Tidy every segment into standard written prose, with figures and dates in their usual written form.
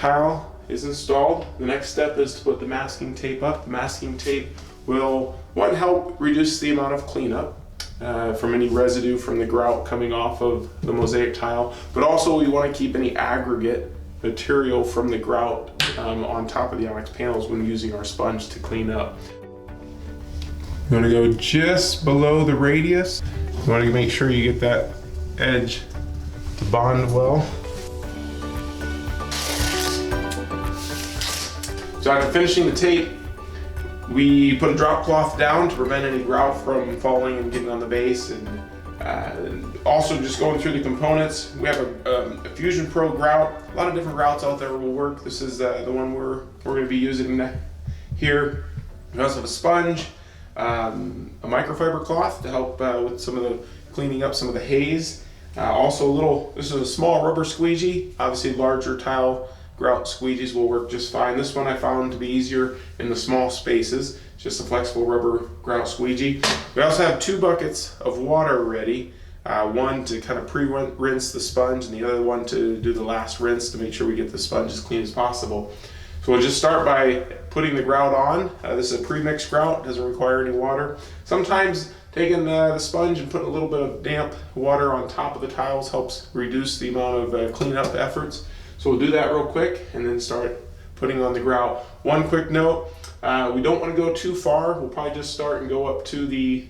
tile is installed, the next step is to put the masking tape up. The masking tape will, one, help reduce the amount of cleanup from any residue from the grout coming off of the mosaic tile, but also we want to keep any aggregate material from the grout on top of the Onyx panels when using our sponge to clean up. You want to go just below the radius. You want to make sure you get that edge to bond well. So after finishing the tape, we put a drop cloth down to prevent any grout from falling and getting on the base, and also just going through the components. We have a Fusion Pro grout. A lot of different grouts out there will work. This is the one we're going to be using here. We also have a sponge, a microfiber cloth to help with some of the cleaning up some of the haze. Also this is a small rubber squeegee. Obviously larger tile grout squeegees will work just fine. This one I found to be easier in the small spaces. It's just a flexible rubber grout squeegee. We also have 2 buckets of water ready. One to kind of pre-rinse the sponge and the other one to do the last rinse to make sure we get the sponge as clean as possible. So we'll just start by putting the grout on. This is a pre-mixed grout, doesn't require any water. Sometimes taking the sponge and putting a little bit of damp water on top of the tiles helps reduce the amount of cleanup efforts. So we'll do that real quick and then start putting on the grout. One quick note, we don't want to go too far. We'll probably just start and go up to the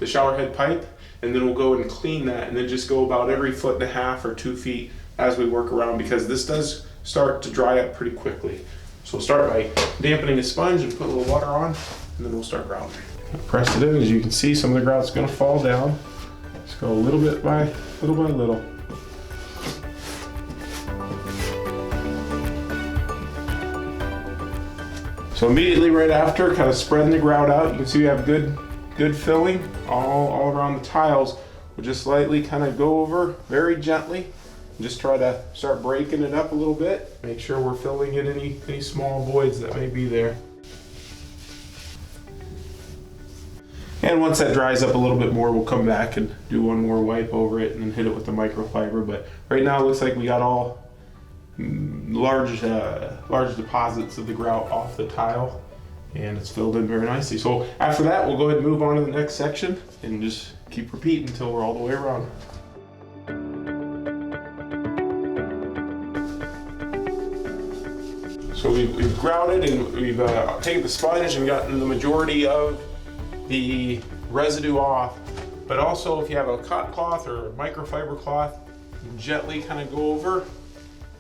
shower head pipe, and then we'll go and clean that, and then just go about every 1.5 feet or 2 feet as we work around, because this does start to dry up pretty quickly. So we'll start by dampening a sponge and put a little water on, and then we'll start grouting. Press it in. As you can see, some of the grout's going to fall down. Just go little by little. So immediately right after, kind of spreading the grout out, you can see we have good filling all around the tiles. We'll just lightly kind of go over very gently and just try to start breaking it up a little bit. Make sure we're filling in any small voids that may be there. And once that dries up a little bit more, we'll come back and do one more wipe over it and then hit it with the microfiber. But right now it looks like we got all large deposits of the grout off the tile, and it's filled in very nicely. So after that, we'll go ahead and move on to the next section and just keep repeating until we're all the way around. So we've grouted and we've taken the sponge and gotten the majority of the residue off. But also, if you have a cotton cloth or a microfiber cloth, you can gently kind of go over.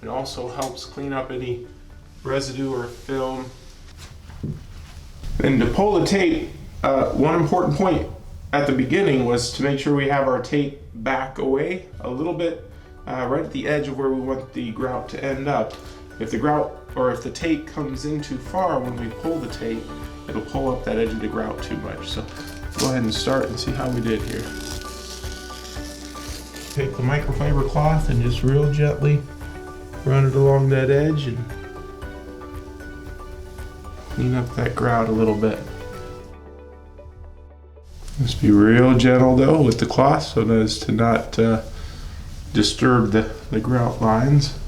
It also helps clean up any residue or film. And to pull the tape, one important point at the beginning was to make sure we have our tape back away a little bit, right at the edge of where we want the grout to end up. If the grout, or if the tape comes in too far when we pull the tape, it'll pull up that edge of the grout too much. So go ahead and start and see how we did here. Take the microfiber cloth and just real gently run it along that edge and clean up that grout a little bit. Just be real gentle though with the cloth so as to not disturb the grout lines.